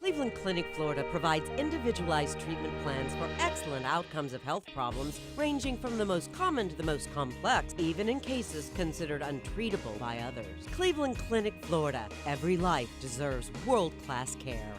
Cleveland Clinic, Florida provides individualized treatment plans for excellent outcomes of health problems ranging from the most common to the most complex, even in cases considered untreatable by others. Cleveland Clinic, Florida. Every life deserves world-class care.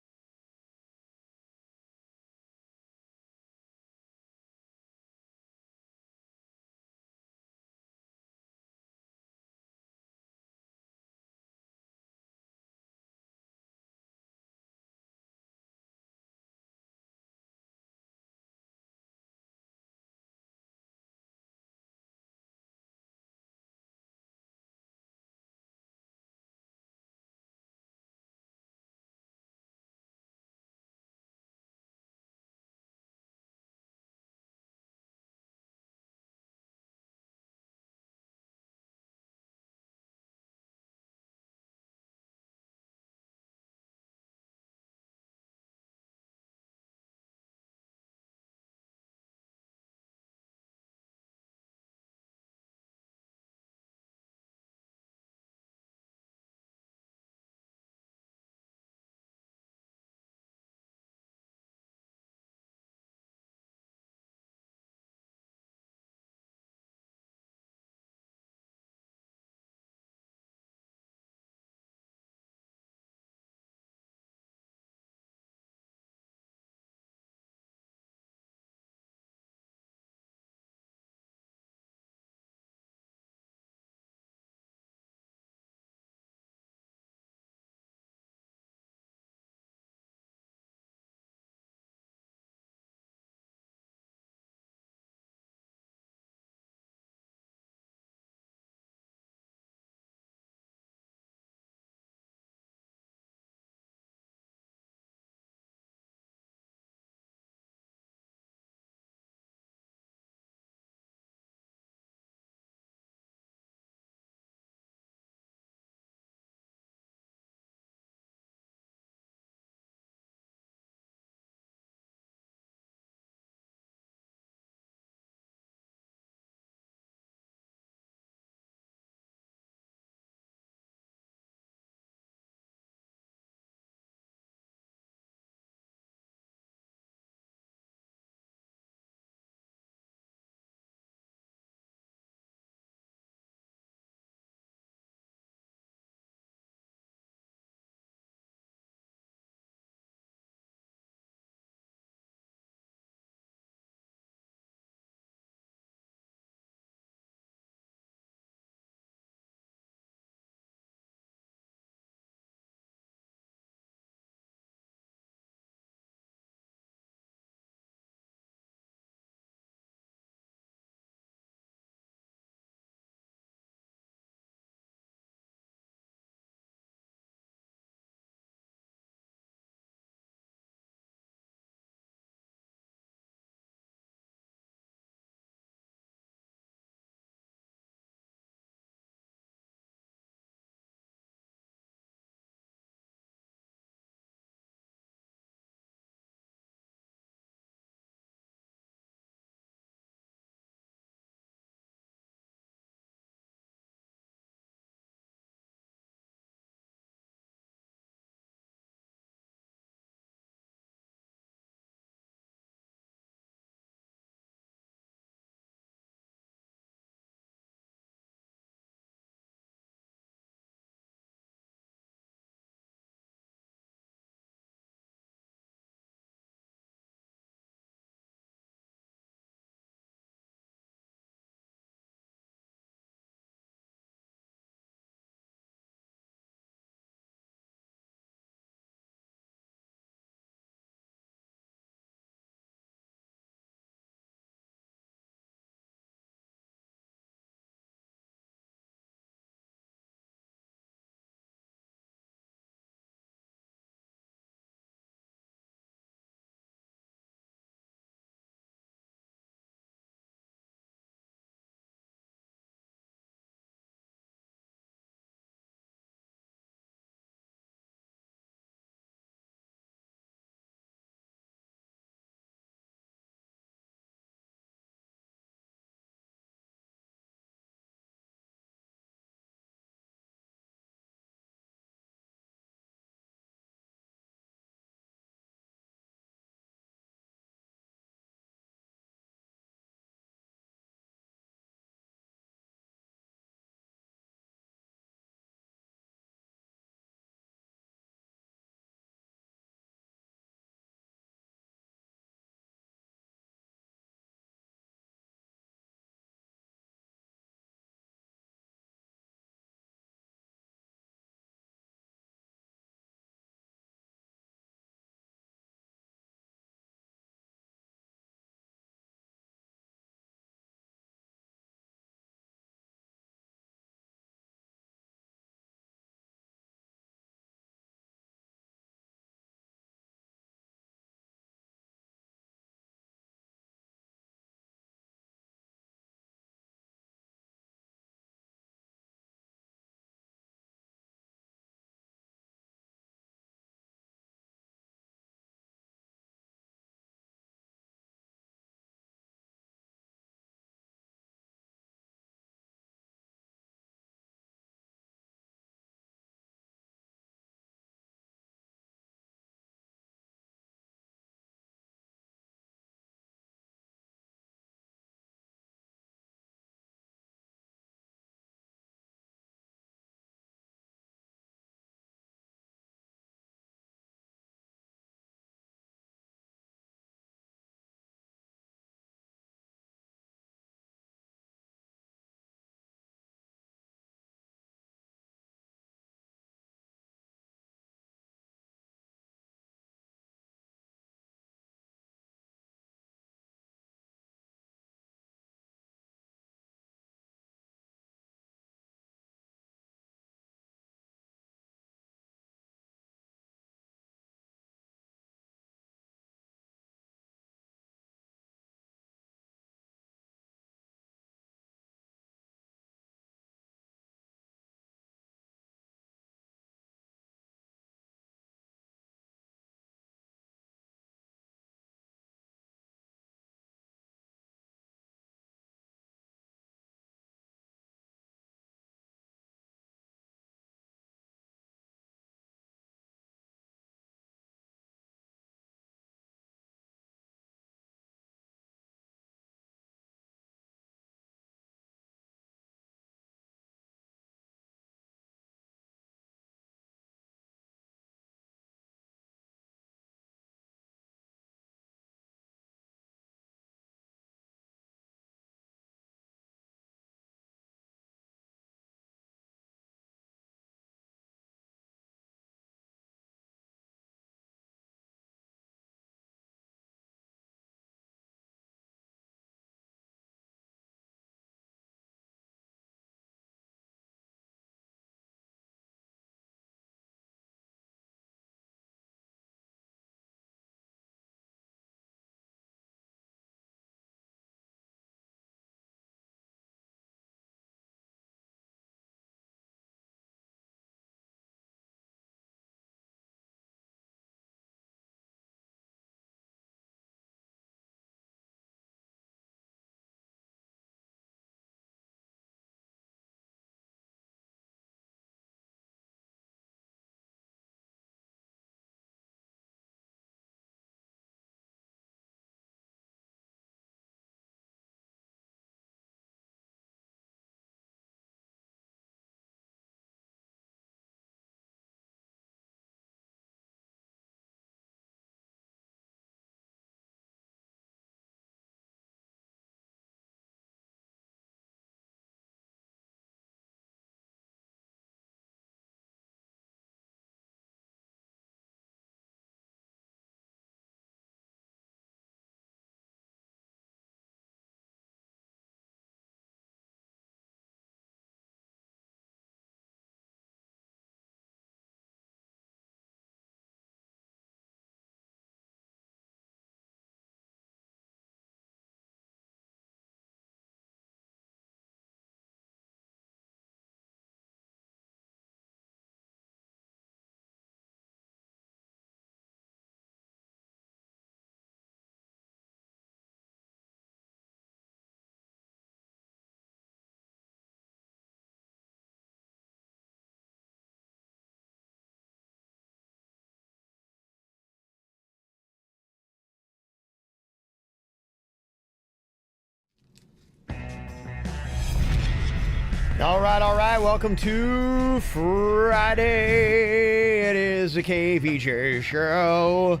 All right. Welcome to Friday. It is the KVJ show.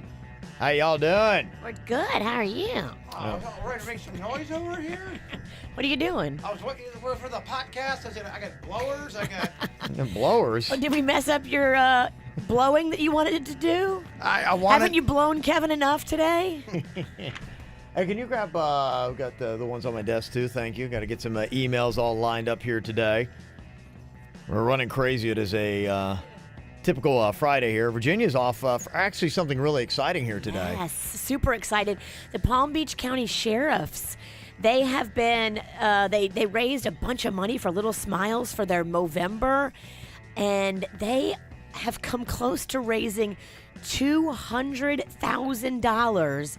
How y'all doing? We're good. How are you? We're ready to make some noise over here. What are you doing? I was waiting for the podcast. I got blowers. I got. Blowers. Oh, did we mess up your blowing that you wanted to do? I wanted. Haven't you blown Kevin enough today? Hey, can you grab, I've got the ones on my desk too, thank you. Got to get some emails all lined up here today. We're running crazy. It is a typical Friday here. Virginia's off for actually something really exciting here today. Yes, super excited. The Palm Beach County Sheriffs, they have been, they raised a bunch of money for Little Smiles for their Movember, and they have come close to raising $200,000.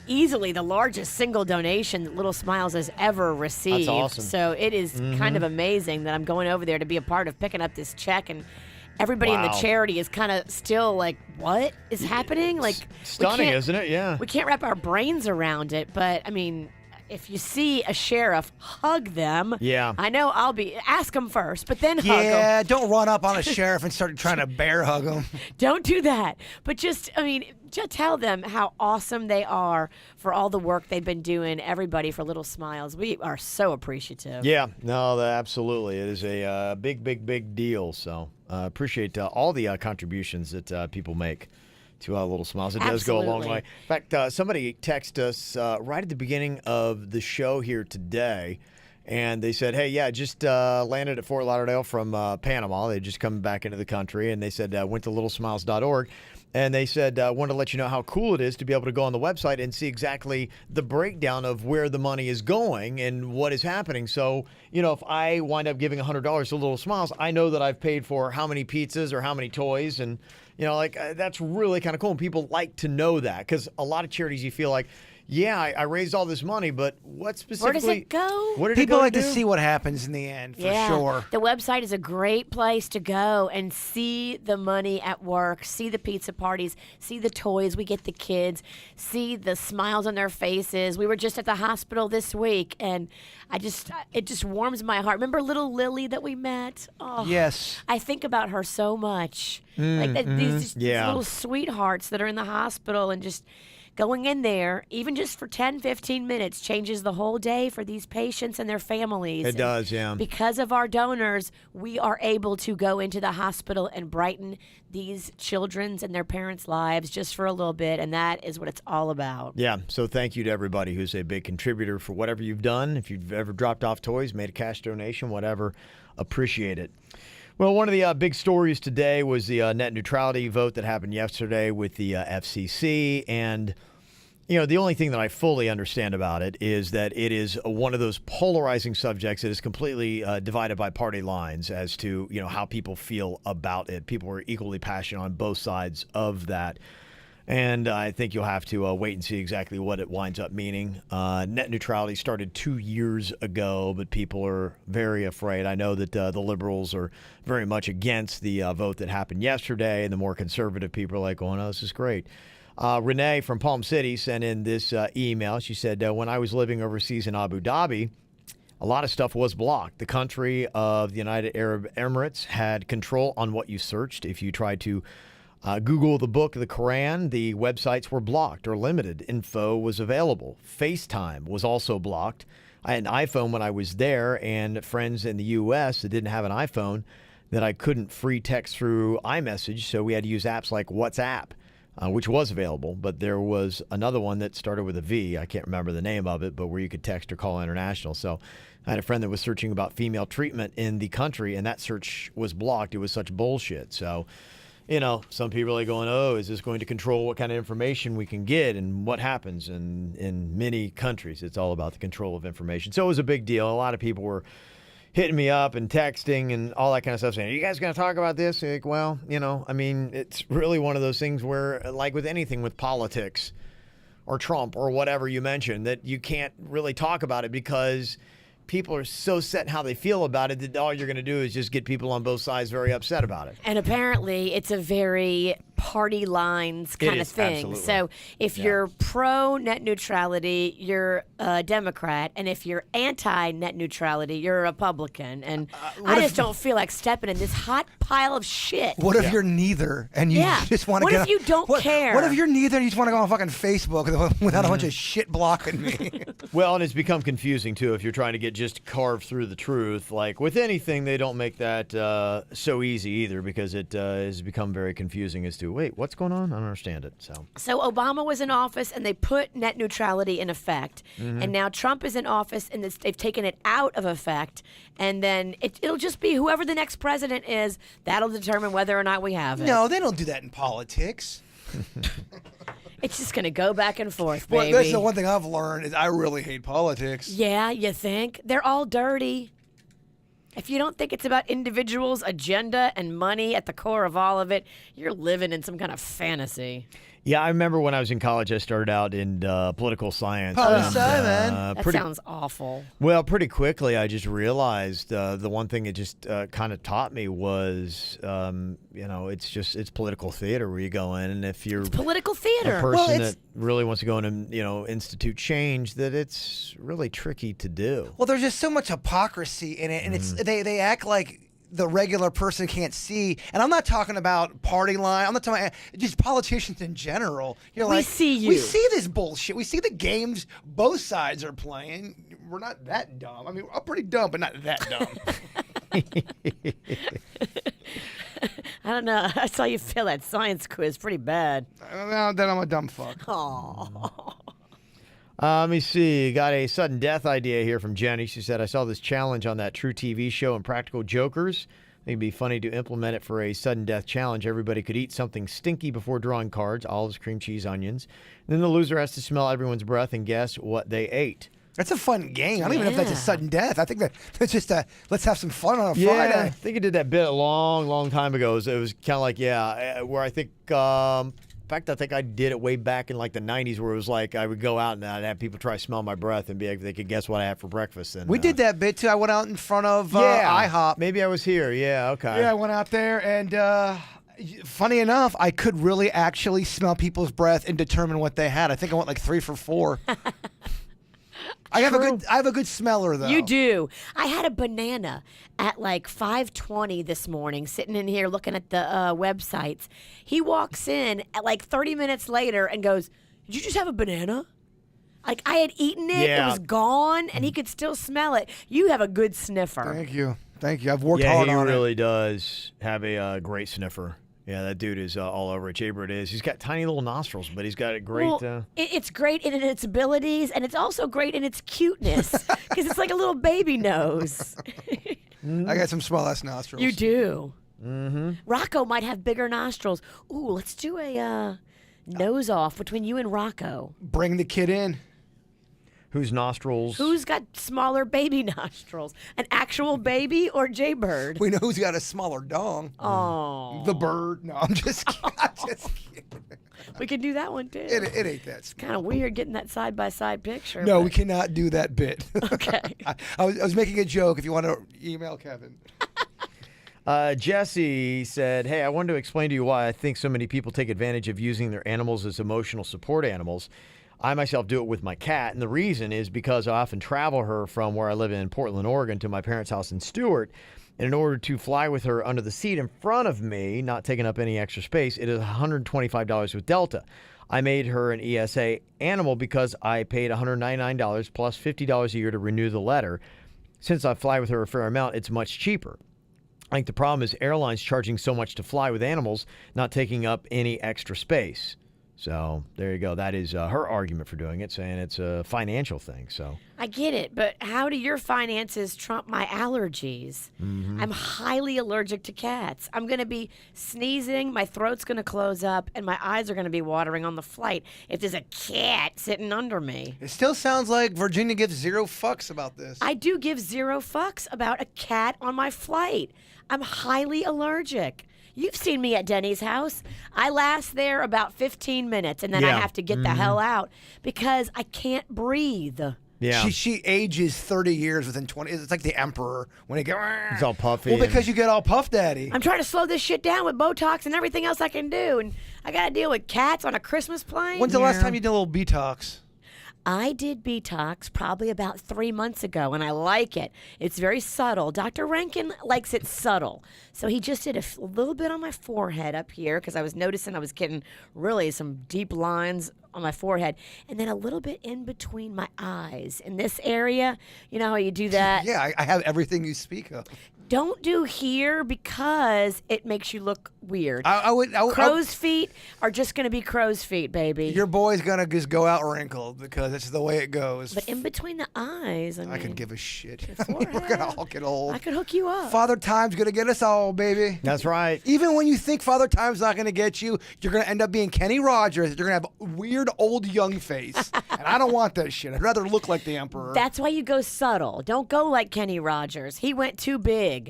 Easily the largest single donation that Little Smiles has ever received. That's awesome. So it is kind of amazing that I'm going over there to be a part of picking up this check, and everybody in the charity is kind of still like, what is happening? Like, Stunning, isn't it? Yeah. We can't wrap our brains around it, but I mean, if you see a sheriff, hug them. Yeah. I know ask them first, but then hug them. Yeah, don't run up on a sheriff and start trying to bear hug him. Don't do that. But just tell them how awesome they are for all the work they've been doing, everybody for Little Smiles. We are so appreciative. Yeah, no, absolutely. It is a big deal. So appreciate all the contributions that people make to Little Smiles. It does go a long way. In fact, somebody texted us right at the beginning of the show here today, and they said, hey, yeah, just landed at Fort Lauderdale from Panama. They just come back into the country, and they said went to littlesmiles.org. And they said, wanted to let you know how cool it is to be able to go on the website and see exactly the breakdown of where the money is going and what is happening. So, if I wind up giving $100 to Little Smiles, I know that I've paid for how many pizzas or how many toys. And, that's really kind of cool. And people like to know that, because a lot of charities, you feel like, yeah, I raised all this money, but what specifically? Where does it go? What did People it go like to do? see what happens in the end, for sure. The website is a great place to go and see the money at work, see the pizza parties, see the toys we get the kids, see the smiles on their faces. We were just at the hospital this week, and it just warms my heart. Remember little Lily that we met? Oh, Yes. I think about her so much. These little sweethearts that are in the hospital, and just going in there, even just for 10, 15 minutes, changes the whole day for these patients and their families. It does, yeah. Because of our donors, we are able to go into the hospital and brighten these children's and their parents' lives just for a little bit, and that is what it's all about. Yeah, so thank you to everybody who's a big contributor for whatever you've done. If you've ever dropped off toys, made a cash donation, whatever, appreciate it. Well, one of the big stories today was the net neutrality vote that happened yesterday with the FCC. And, the only thing that I fully understand about it is that it is one of those polarizing subjects that is completely divided by party lines as to, how people feel about it. People are equally passionate on both sides of that. And I think you'll have to wait and see exactly what it winds up meaning. Net neutrality started 2 years ago, but people are very afraid. I know that the liberals are very much against the vote that happened yesterday, and the more conservative people are like, oh, no, this is great. Renee from Palm City sent in this email. She said, when I was living overseas in Abu Dhabi, a lot of stuff was blocked. The country of the United Arab Emirates had control on what you searched. If you tried to Google the book of the Quran, the websites were blocked or limited. Info was available. FaceTime was also blocked. I had an iPhone when I was there, and friends in the U.S. that didn't have an iPhone, that I couldn't free text through iMessage, so we had to use apps like WhatsApp, which was available. But there was another one that started with a V. I can't remember the name of it, but where you could text or call international. So I had a friend that was searching about female treatment in the country, and that search was blocked. It was such bullshit. So, some people are going, oh, is this going to control what kind of information we can get and what happens? And in many countries, it's all about the control of information. So it was a big deal. A lot of people were hitting me up and texting and all that kind of stuff, saying, are you guys going to talk about this? Like, well, it's really one of those things where, like with anything with politics or Trump or whatever you mentioned, that you can't really talk about it because people are so set in how they feel about it that all you're going to do is just get people on both sides very upset about it. And apparently it's a very party lines kind of is, thing. absolutely. So if you're pro net neutrality, you're a Democrat, and if you're anti net neutrality, you're a Republican. And I just don't feel like stepping in this hot pile of shit. What if you're neither and you just want to What get if you don't care? What if you're neither and you just want to go on fucking Facebook without a bunch of shit blocking me? Well, and it's become confusing, too, if you're trying to get just carved through the truth. Like, with anything, they don't make that so easy either, because it has become very confusing as to, wait, what's going on? I don't understand it. So Obama was in office, and they put net neutrality in effect. Mm-hmm. And now Trump is in office, and they've taken it out of effect. And then it'll just be whoever the next president is, that'll determine whether or not we have it. No, they don't do that in politics. It's just going to go back and forth, baby. Well, that's the one thing I've learned is I really hate politics. Yeah, you think? They're all dirty. If you don't think it's about individuals' agenda and money at the core of all of it, you're living in some kind of fantasy. Yeah, I remember when I was in college, I started out in political science. Poli-sci, man. That sounds awful. Well, pretty quickly, I just realized the one thing it just kind of taught me was, it's political theater where you go in, and if you're Political a theater. person that really wants to go in and institute change, that it's really tricky to do. Well, there's just so much hypocrisy in it, and it's they act like the regular person can't see. And I'm not talking about party line. I'm not talking about just politicians in general. You're We like, see you. We see this bullshit. We see the games both sides are playing. We're not that dumb. I mean, we're pretty dumb, but not that dumb. I don't know. I saw you fail that science quiz pretty bad. Well, then I'm a dumb fuck. Oh. Let me see. Got a sudden death idea here from Jenny. She said, I saw this challenge on that True TV show Impractical Jokers. I think it'd be funny to implement it for a sudden death challenge. Everybody could eat something stinky before drawing cards, olives, cream cheese, onions. And then the loser has to smell everyone's breath and guess what they ate. That's a fun game. I don't even know if that's a Yeah. sudden death. I think that's just let's have some fun on a Yeah, I Friday. think it did that bit a long, long time ago. It was kind of like, where I think, in fact, I think I did it way back in like the 90s where it was like I would go out and I'd have people try to smell my breath and be like, they could guess what I had for breakfast. And We did that bit too. I went out in front of IHOP. Maybe I was here. Yeah, okay. Yeah, I went out there, and funny enough, I could really actually smell people's breath and determine what they had. I think I went like 3 for 4. I have a good smeller though. You do. I had a banana at like 5:20 this morning, sitting in here looking at the websites. He walks in at like 30 minutes later and goes, "Did you just have a banana?" Like I had eaten it, it was gone, and he could still smell it. You have a good sniffer. Thank you. I've worked hard he on it. really does have a great sniffer. Yeah, that dude is all over it. Jaybird is. He's got tiny little nostrils, but he's got a great. Well, it's great in its abilities, and it's also great in its cuteness because it's like a little baby nose. I got some small ass nostrils. You do. Mm-hmm. Rocco might have bigger nostrils. Ooh, let's do a nose off between you and Rocco. Bring the kid in. Whose nostrils? Who's got smaller baby nostrils? An actual baby or Jaybird? We know who's got a smaller dong. Oh, The bird. No, I'm just kidding. we can do that one too. It ain't that. Kind of weird getting that side by side picture. No, but- we cannot do that bit. Okay. I was making a joke. If you want to email Kevin. Jesse said, hey, I wanted to explain to you why I think so many people take advantage of using their animals as emotional support animals. I myself do it with my cat, and the reason is because I often travel her from where I live in Portland, Oregon, to my parents' house in Stewart. And in order to fly with her under the seat in front of me, not taking up any extra space, it is $125 with Delta. I made her an ESA animal because I paid $199 plus $50 a year to renew the letter. Since I fly with her a fair amount, it's much cheaper. I think the problem is airlines charging so much to fly with animals, not taking up any extra space. So there you go. That is her argument for doing it, saying it's a financial thing. So I get it, but how do your finances trump my allergies? Mm-hmm. I'm highly allergic to cats. I'm going to be sneezing, my throat's going to close up, and my eyes are going to be watering on the flight if there's a cat sitting under me. It still sounds like Virginia gives 0 fucks about this. I do give 0 fucks about a cat on my flight. I'm highly allergic. You've seen me at Denny's house. I last there about 15 minutes, and then I Yeah. have to get the hell out because I can't breathe. Yeah. She ages 30 years within 20. It's like the emperor when he It's all puffy. Well, because you get all puff daddy. I'm trying to slow this shit down with Botox and everything else I can do, and I got to deal with cats on a Christmas plane. When's the last time you did a little Botox? I did Botox probably about 3 months ago, and I like it. It's very subtle. Dr. Rankin likes it subtle. So he just did a little bit on my forehead up here because I was noticing I was getting really some deep lines on my forehead, and then a little bit in between my eyes in this area. You know how you do that? Yeah, I have everything you speak of. Don't do here because it makes you look weird. I would Crow's feet are just going to be crow's feet, baby. Your boy's gonna just go out wrinkled because it's the way it goes. But in between the eyes, I could mean, give a shit. forehead. We're gonna all get old. I could hook you up. Father Time's gonna get us all, baby. That's right. Even when you think Father Time's not gonna get you, you're gonna end up being Kenny Rogers. You're gonna have a weird old young face, and I don't want that shit. I'd rather look like the Emperor. That's why you go subtle. Don't go like Kenny Rogers. He went too big.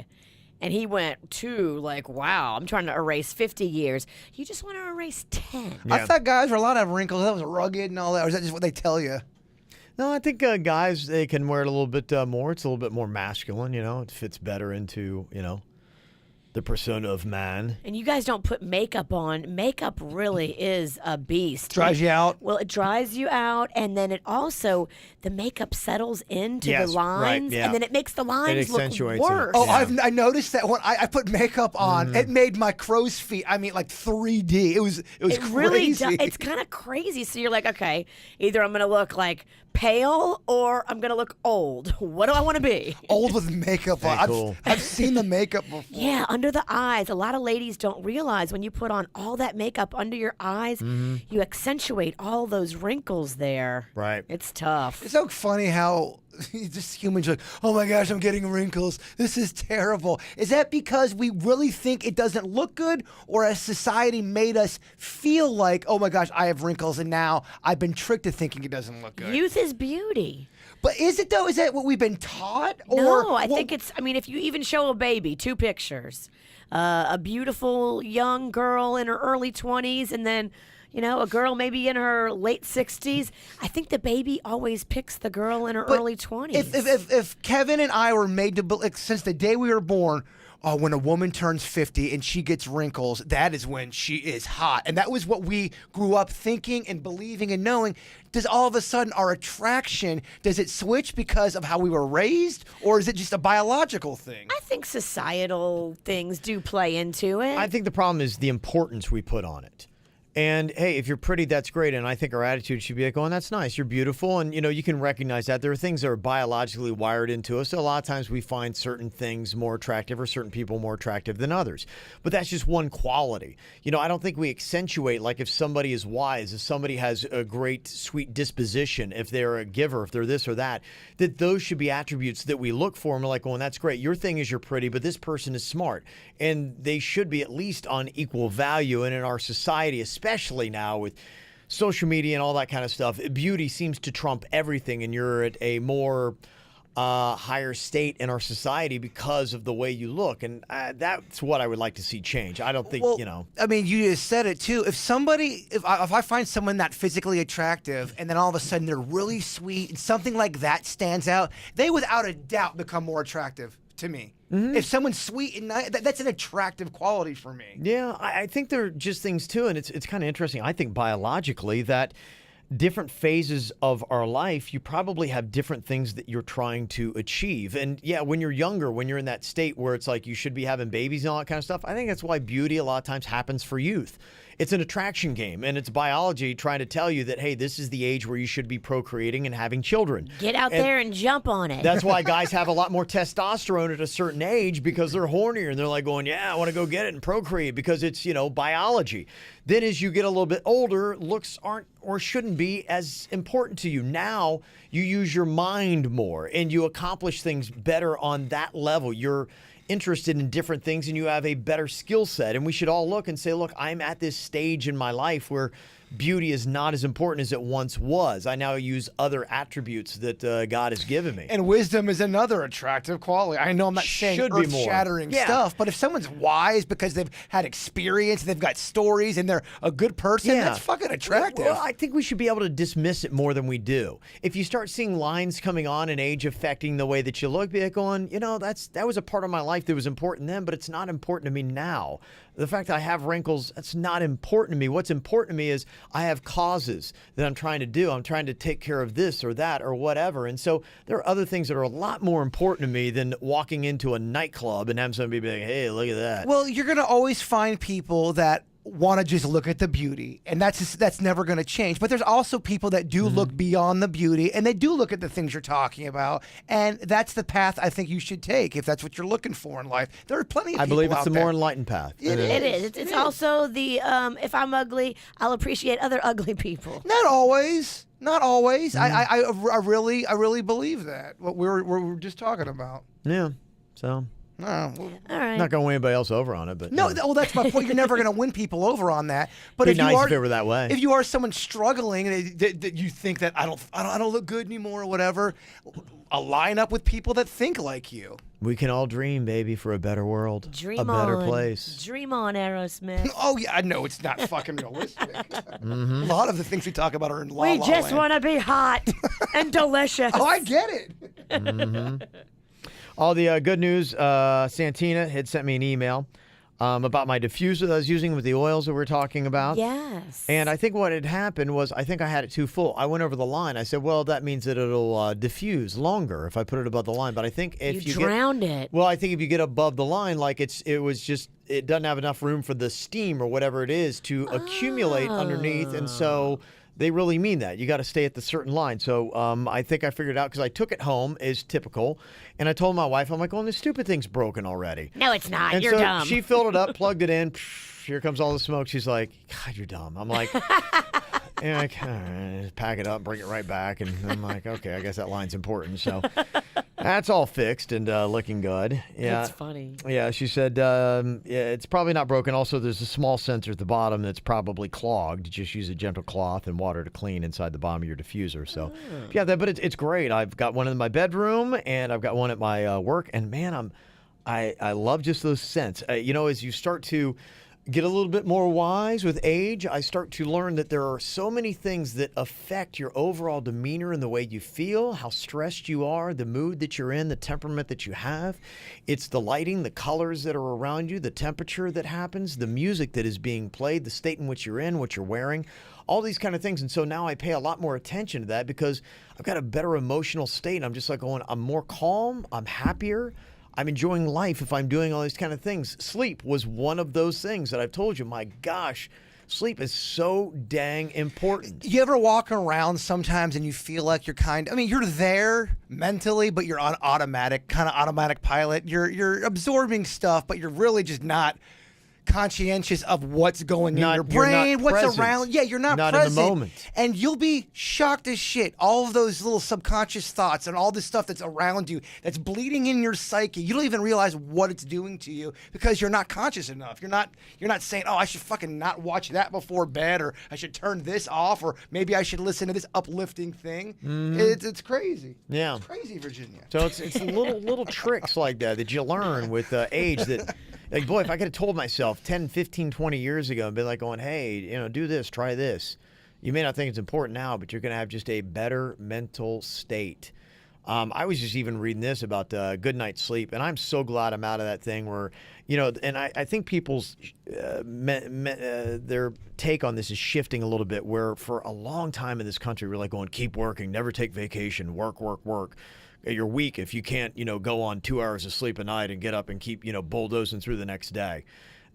And he went too, like, wow, I'm trying to erase 50 years. You just want to erase 10. I thought guys were allowed to have wrinkles. That was rugged and all that. Or is that just what they tell you? No, I think guys, they can wear it a little bit more. It's a little bit more masculine, you know. It fits better into, you know, the persona of man. And you guys don't put makeup on. Makeup really is a beast. Dries you out? Well, it dries you out, and then it also, the makeup settles into Yes, the lines, right, yeah. and then it makes the lines look accentuates it. worse. Oh, Yeah. I noticed that when I put makeup on, it made my crow's feet. I mean, like 3D. It was It crazy. really does. It's kind of crazy. So you're like, okay, either I'm going to look like pale or I'm going to look old. What do I want to be? Old with makeup on. Very cool. I've seen the makeup before. Yeah, under the eyes. A lot of ladies don't realize when you put on all that makeup under your eyes, you accentuate all those wrinkles there. Right. It's tough. It's so funny how just humans are like, oh my gosh, I'm getting wrinkles. This is terrible. Is that because we really think it doesn't look good, or has society made us feel like, oh my gosh, I have wrinkles, and now I've been tricked to thinking it doesn't look good? Youth is beauty. But is it though? Is that what we've been taught? Or No, I think it's, I mean, if you even show a baby, 2 pictures, a beautiful young girl in her early 20s, and then, you know, a girl maybe in her late 60s, I think the baby always picks the girl in her But early 20s. If Kevin and I were made to like, since the day we were born, when a woman turns 50 and she gets wrinkles, that is when she is hot. And that was what we grew up thinking and believing and knowing. Does all of a sudden our attraction, does it switch because of how we were raised, or is it just a biological thing? I think societal things do play into it. I think the problem is the importance we put on it. And hey, if you're pretty, that's great. And I think our attitude should be like, oh, that's nice. You're beautiful. And, you know, you can recognize that. There are things that are biologically wired into us. So a lot of times we find certain things more attractive or certain people more attractive than others. But that's just one quality. You know, I don't think we accentuate, like if somebody is wise, if somebody has a great, sweet disposition, if they're a giver, if they're this or that those should be attributes that we look for. And we're like, oh, and that's great. Your thing is you're pretty, but this person is smart. And they should be at least on equal value. And in our society, especially now with social media and all that kind of stuff, beauty seems to trump everything, and you're at a more higher state in our society because of the way you look, and that's what I would like to see change. I don't think, Well, you know. I mean, you just said it too. If I find someone that physically attractive, and then all of a sudden they're really sweet, and something like that stands out, they without a doubt become more attractive to me. If someone's sweet and nice, that's an attractive quality for me. Yeah, I think there are just things too, and it's kind of interesting. I think biologically that different phases of our life, you probably have different things that you're trying to achieve. And yeah, when you're younger, when you're in that state where it's like you should be having babies and all that kind of stuff, I think that's why beauty a lot of times happens for youth. It's an attraction game, and it's biology trying to tell you that, hey, this is the age where you should be procreating and having children. Get out there and jump on it. That's why guys have a lot more testosterone at a certain age, because they're hornier and they're like going, yeah, I want to go get it and procreate, because it's, you know, biology. Then as you get a little bit older, looks aren't or shouldn't be as important to you. Now you use your mind more and you accomplish things better on that level. You're interested in different things and you have a better skill set. And we should all look and say, look, I'm at this stage in my life where beauty is not as important as it once was. I now use other attributes that God has given me. And wisdom is another attractive quality. I know I'm not saying Should be more. earth-shattering Yeah. stuff, but if someone's wise because they've had experience, they've got stories, and they're a good person, Yeah. that's fucking attractive. Well, I think we should be able to dismiss it more than we do. If you start seeing lines coming on and age affecting the way that you look, be like going, that was a part of my life that was important then, but it's not important to me now. The fact that I have wrinkles, that's not important to me. What's important to me is I have causes that I'm trying to do. I'm trying to take care of this or that or whatever. And so there are other things that are a lot more important to me than walking into a nightclub and having somebody be like, hey, look at that. Well, you're going to always find people that want to just look at the beauty, and that's never going to change. But there's also people that do look beyond the beauty, and they do look at the things you're talking about, and that's the path I think you should take if that's what you're looking for in life. There are plenty of I people believe it's out the there. more enlightened path. It is. It's also the if I'm ugly, I'll appreciate other ugly people. Not always. Not always. I really believe that. What we're just talking about. Yeah. So No, All right. not going to win anybody else over on it, but no. Well, that's my point. You're never going to win people over on that. But Be if nice you are, if it were that way. if you are someone struggling that you think that I don't look good anymore or whatever, align up with people that think like you. we can all dream, baby, for a better world, Dream a better on. place. Dream on, Aerosmith. Oh yeah, I know it's not fucking realistic. A lot of the things we talk about are in La We La just Land. want to be hot and delicious. Oh, I get it. All the good news, Santina had sent me an email about my diffuser that I was using with the oils that we were talking about. Yes. And I think what had happened was I think I had it too full. I went over the line. I said, well, that means that it'll diffuse longer if I put it above the line. But I think if you drowned it. Well, I think if you get above the line, like it doesn't have enough room for the steam or whatever it is to accumulate underneath. And so they really mean that. You got to stay at the certain line. So I think I figured it out because I took it home as typical. And I told my wife, I'm like, well, this stupid thing's broken already. No, it's not. And You're so dumb. she filled it up, plugged it in. Here comes all the smoke. She's like, God, you're dumb. I'm like, and I kind of pack it up, bring it right back. And I'm like, okay, I guess that line's important. So that's all fixed and looking good. Yeah. That's funny. Yeah, she said it's probably not broken. Also, there's a small sensor at the bottom that's probably clogged. Just use a gentle cloth and water to clean inside the bottom of your diffuser. So, yeah, but it's great. I've got one in my bedroom and I've got one at my work. And man, I love just those scents. As you start to get a little bit more wise with age, I start to learn that there are so many things that affect your overall demeanor and the way you feel, how stressed you are, the mood that you're in, the temperament that you have. It's the lighting, the colors that are around you, the temperature that happens, the music that is being played, the state in which you're in, what you're wearing, all these kind of things. And so now I pay a lot more attention to that because I've got a better emotional state. I'm just like going, I'm more calm, I'm happier. I'm enjoying life if I'm doing all these kind of things. Sleep was one of those things that I've told you. My gosh, sleep is so dang important. You ever walk around sometimes and you feel like you're there mentally, but you're on automatic pilot. You're absorbing stuff, but you're really just not conscientious of what's going in your brain, what's present. around. Yeah, you're not present. present. In the moment. And you'll be shocked as shit. All of those little subconscious thoughts and all this stuff that's around you, that's bleeding in your psyche. You don't even realize what it's doing to you because you're not conscious enough. You're not saying, oh, I should fucking not watch that before bed, or I should turn this off, or maybe I should listen to this uplifting thing. It's crazy. Yeah. It's crazy, Virginia. So it's little tricks like that you learn with age that, like, boy, if I could have told myself 10, 15, 20 years ago and been like going, hey, do this, try this. You may not think it's important now, but you're going to have just a better mental state. I was just even reading this about good night's sleep, and I'm so glad I'm out of that thing where, and I think people's their take on this is shifting a little bit, where for a long time in this country, we're like going, keep working, never take vacation, work, work, work. You're weak if you can't, go on 2 hours of sleep a night and get up and keep, bulldozing through the next day.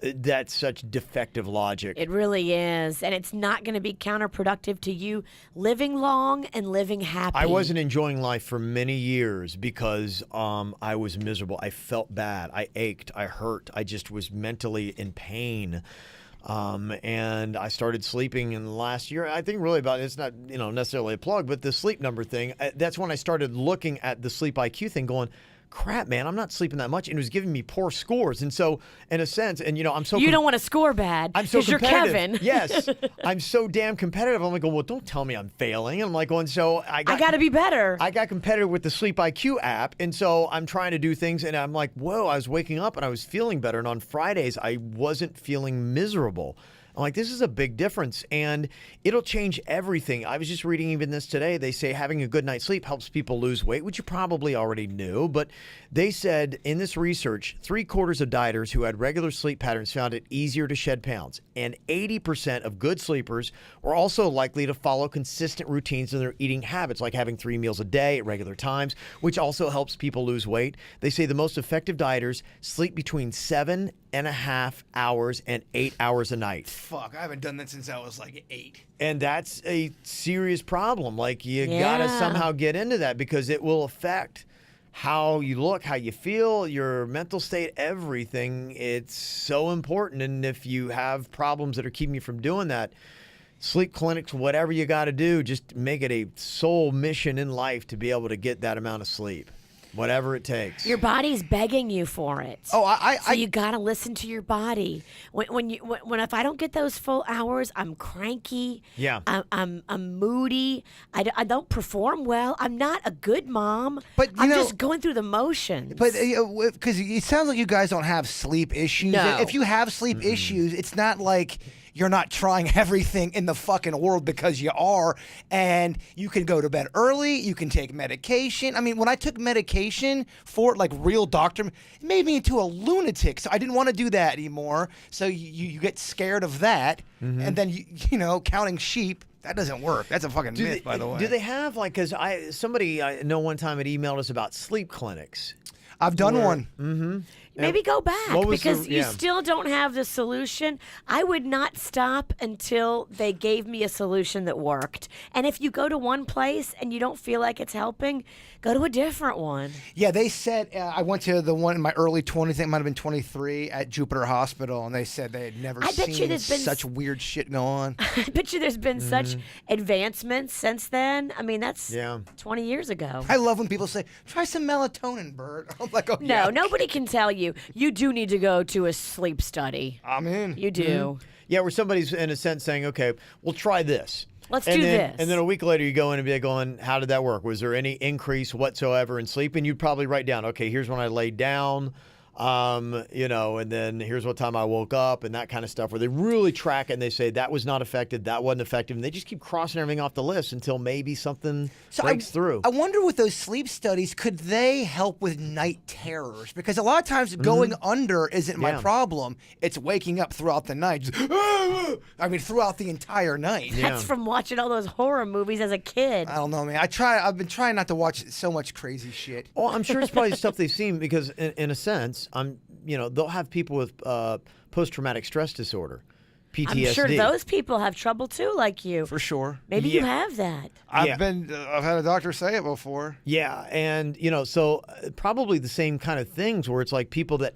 That's such defective logic. It really is. And it's not going to be counterproductive to you living long and living happy. I wasn't enjoying life for many years because I was miserable. I felt bad. I ached. I hurt. I just was mentally in pain. And I started sleeping in the last year. I think really about it. It's not, necessarily a plug, but the sleep number thing, that's when I started looking at the sleep IQ thing going, crap, man, I'm not sleeping that much. And it was giving me poor scores. And so, in a sense, and I'm so... You don't want to score bad I'm so because you're competitive. Kevin. Yes. I'm so damn competitive. I'm like, well, don't tell me I'm failing. I'm like, so I got to be better. I got competitive with the Sleep IQ app. And so I'm trying to do things. And I'm like, whoa, I was waking up and I was feeling better. And on Fridays, I wasn't feeling miserable. I'm like, this is a big difference, and it'll change everything. I was just reading even this today. They say having a good night's sleep helps people lose weight, which you probably already knew. But they said in this research, 3/4 of dieters who had regular sleep patterns found it easier to shed pounds. And 80% of good sleepers were also likely to follow consistent routines in their eating habits, like having 3 meals a day at regular times, which also helps people lose weight. They say the most effective dieters sleep between 7.5 hours and 8 hours a night. Fuck, I haven't done that since I was like 8. And that's a serious problem. Like, you gotta somehow get into that because it will affect how you look, how you feel, your mental state, everything. It's so important. And if you have problems that are keeping you from doing that, sleep clinics, whatever you got to do, just make it a sole mission in life to be able to get that amount of sleep. Whatever it takes. Your body's begging you for it. So you gotta listen to your body. When if I don't get those full hours, I'm cranky. Yeah. I'm moody. I don't perform well. I'm not a good mom. But I'm just going through the motions. But because it sounds like you guys don't have sleep issues. No. If you have sleep issues, it's not like you're not trying everything in the fucking world, because you are, and you can go to bed early, you can take medication. I mean, when I took medication for like real doctor, it made me into a lunatic, so I didn't want to do that anymore. So you get scared of that, and then you counting sheep. That doesn't work. That's a fucking myth, by the way. Do they have, like, because somebody I know one time had emailed us about sleep clinics. I've done one. Maybe go back because you yeah. still don't have the solution. I would not stop until they gave me a solution that worked. And if you go to one place and you don't feel like it's helping, go to a different one. Yeah, they said, I went to the one in my early 20s, I think it might have been 23, at Jupiter Hospital, and they said they had never seen such weird shit go on. I bet you there's been such advancements since then. I mean, that's 20 years ago. I love when people say, try some melatonin, Bert. I'm like, oh, no, nobody can tell you. You do need to go to a sleep study. I'm in. You do. Yeah, where somebody's in a sense saying, okay, we'll try this. Let's do this. And then a week later you go in and be going, how did that work? Was there any increase whatsoever in sleep? And you'd probably write down, okay, here's when I laid down, and then here's what time I woke up and that kind of stuff, where they really track it and they say that was not affected, that wasn't effective. And they just keep crossing everything off the list until maybe something breaks through. I wonder with those sleep studies, could they help with night terrors? Because a lot of times going under isn't my problem. It's waking up throughout the night. Throughout the entire night. That's from watching all those horror movies as a kid. I don't know, man. I've been trying not to watch so much crazy shit. Well, I'm sure it's probably stuff they've seen because in a sense, they'll have people with post-traumatic stress disorder, PTSD. I'm sure those people have trouble too, like you. For sure. Maybe you have that. I've had a doctor say it before. Yeah, and so probably the same kind of things where it's like people that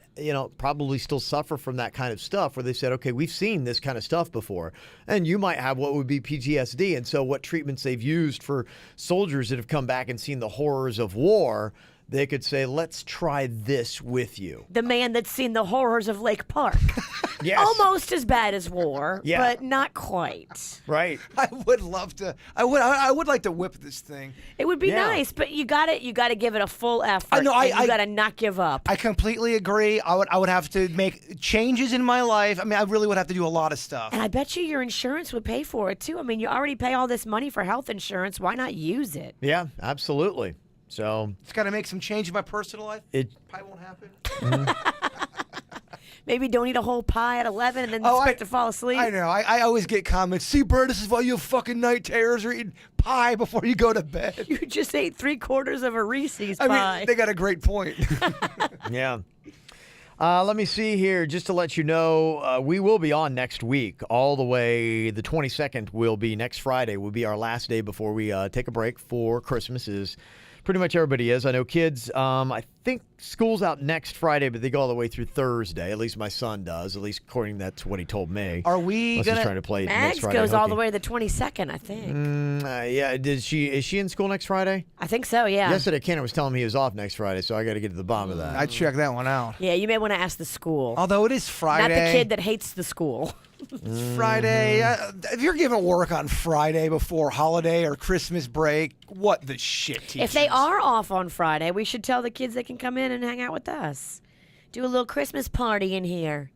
probably still suffer from that kind of stuff, where they said, okay, we've seen this kind of stuff before, and you might have what would be PTSD, and so what treatments they've used for soldiers that have come back and seen the horrors of war. They could say, let's try this with you. The man that's seen the horrors of Lake Park. Yes. Almost as bad as war, Yeah. but not quite. Right. I would love to. I would like to whip this thing. It would be nice, but you got to give it a full effort. I know. You got to not give up. I completely agree. I would have to make changes in my life. I mean, I really would have to do a lot of stuff. And I bet you your insurance would pay for it too. I mean, you already pay all this money for health insurance. Why not use it? Yeah, absolutely. So it's got to make some change in my personal life. It probably won't happen. Maybe don't eat a whole pie at 11 and then expect to fall asleep. I know. I always get comments. See, Bert, this is why you have fucking night terrors or eating pie before you go to bed. You just ate 3/4 of a Reese's pie. I mean, they got a great point. Yeah. Let me see here. Just to let you know, we will be on next week. All the way, the 22nd will be next Friday. Will be our last day before we take a break for Christmas. Is pretty much everybody is. I know kids, I think school's out next Friday, but they go all the way through Thursday. At least my son does. At least according that's what he told me. Are we Unless he's trying to play next Mags Friday goes all hooky. the way to the 22nd, I think. Yeah, is she in school next Friday? I think so, yeah. Yesterday, Ken was telling me he was off next Friday, so I got to get to the bottom of that. I'd check that one out. Yeah, you may want to ask the school. Although it is Friday. Not the kid that hates the school. It's Friday. If you're giving work on Friday before holiday or Christmas break, what the shit, teachers? If they are off on Friday, we should tell the kids they can come in and hang out with us. Do a little Christmas party in here.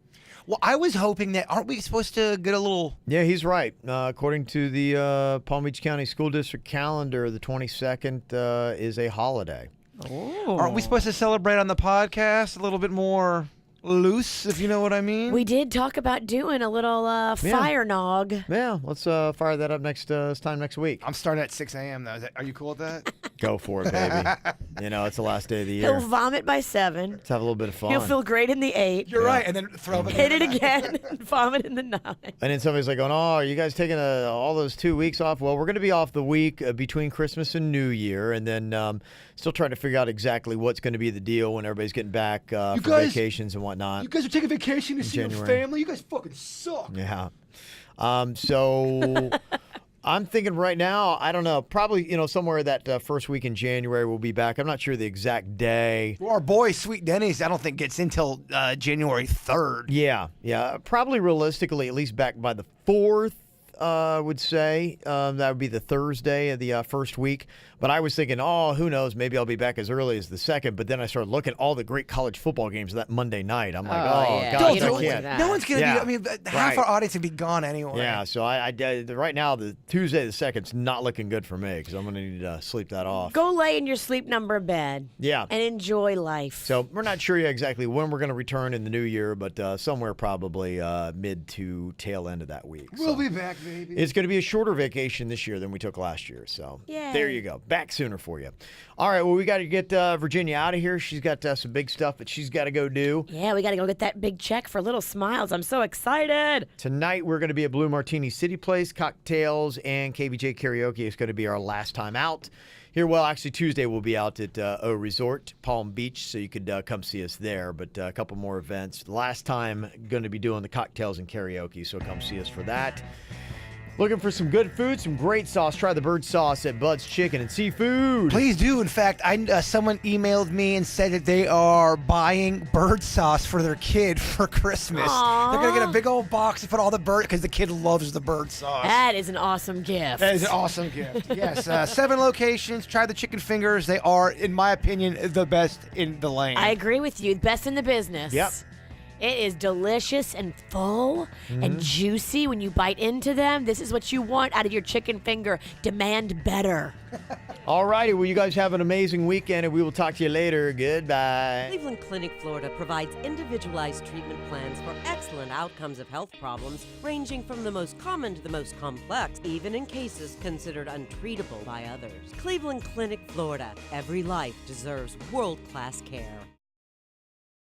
Well, I was hoping that, aren't we supposed to get a little... Yeah, he's right. According to the Palm Beach County School District calendar, the 22nd is a holiday. Oh. Aren't we supposed to celebrate on the podcast a little bit more loose, if you know what I mean? We did talk about doing a little fire nog. Yeah, let's fire that up this time next week. I'm starting at 6 a.m. though. Are you cool with that? Go for it, baby. It's the last day of the year. He'll vomit by 7. Let's have a little bit of fun. He'll feel great in the 8. You're right, and then throw it. Hit it again and vomit in the 9. And then somebody's like, "Oh, are you guys taking all those 2 weeks off?" Well, we're going to be off the week between Christmas and New Year, and then still trying to figure out exactly what's going to be the deal when everybody's getting back for vacations and whatnot. You guys are taking vacation to see your January. family? You guys fucking suck. Yeah. So I'm thinking right now, I don't know, probably, somewhere that first week in January we'll be back. I'm not sure the exact day. Well, our boy, Sweet Denny's, I don't think gets in till January 3rd. Yeah. Probably realistically, at least back by the 4th, I would say. That would be the Thursday of the first week. But I was thinking, who knows? Maybe I'll be back as early as the 2nd. But then I started looking at all the great college football games that Monday night. I'm like, yeah. gosh, You don't I want can't. that. No one's going to Yeah. be, half Right. our audience would be gone anyway. Yeah, so I right now, the Tuesday the 2nd's not looking good for me because I'm going to need to sleep that off. Go lay in your sleep number bed. Yeah. And enjoy life. So we're not sure yet exactly when we're going to return in the new year, but somewhere probably mid to tail end of that week. We'll So be back, baby. it's going to be a shorter vacation this year than we took last year. So Yay. there you go. Back sooner for you. All right, well, we got to get Virginia out of here. She's got some big stuff that she's got to go do. Yeah, we got to go get that big check for Little Smiles. I'm so excited. Tonight, we're going to be at Blue Martini City Place. Cocktails and KVJ karaoke is going to be our last time out. Here, well, actually, Tuesday we'll be out at O Resort, Palm Beach, so you could come see us there. But a couple more events. Last time, going to be doing the cocktails and karaoke, so come see us for that. Looking for some good food, some great sauce. Try the bird sauce at Bud's Chicken and Seafood. Please do. In fact, someone emailed me and said that they are buying bird sauce for their kid for Christmas. Aww. They're going to get a big old box and put all the bird, because the kid loves the bird sauce. That is an awesome gift. That is an awesome gift. Yes, 7 locations. Try the chicken fingers. They are, in my opinion, the best in the land. I agree with you. Best in the business. Yep. It is delicious and full and juicy when you bite into them. This is what you want out of your chicken finger. Demand better. All righty, well, you guys have an amazing weekend, and we will talk to you later. Goodbye. Cleveland Clinic, Florida provides individualized treatment plans for excellent outcomes of health problems, ranging from the most common to the most complex, even in cases considered untreatable by others. Cleveland Clinic, Florida. Every life deserves world-class care.